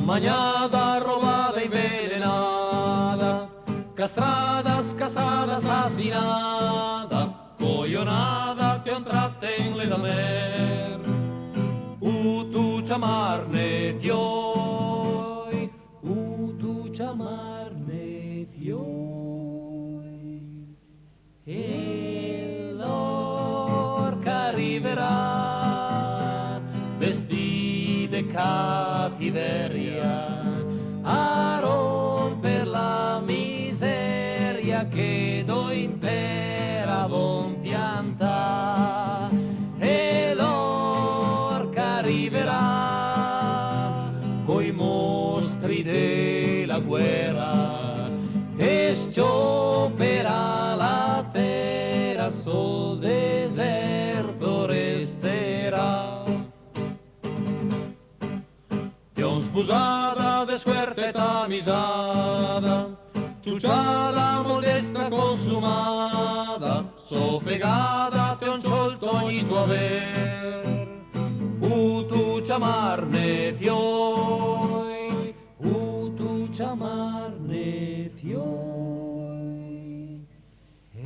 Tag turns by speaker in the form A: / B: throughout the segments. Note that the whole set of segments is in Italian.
A: magnata, robata, invelenata, castrata, scassata, assassinata, coglionata, che un trattenle da mer. Tu chiamarne fioi, tu chiamarne fioi, e l'orca arriverà, vestite cattiveria, a romper la miseria che do intera von pianta. E l'orca arriverà coi mostri della guerra e sciopera la terra, sol deserto resterà. Pion sposata, desquerte tamisata, ciucciata, modesta, consumata, soffegata, te un ciolto ogni tuo aver. Tu chiamarne fioi, tu chiamarne fioi,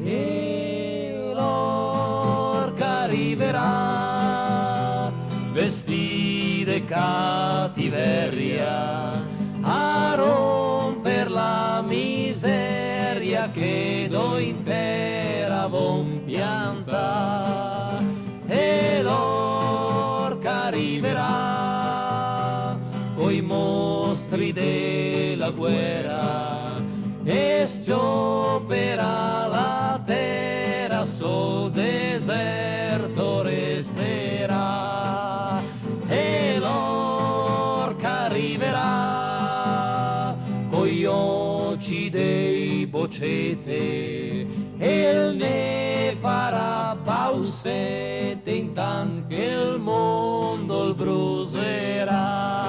A: e l'orca arriverà, vestite cattiveria, a romper la miseria che do intera von pianta. E l'orca arriverà coi mostri della guerra e sciopera la terra, sol deserto resterà. E l'orca arriverà coi occhi dei bocete e ne farà pausette intanto che il mondo il brucerà.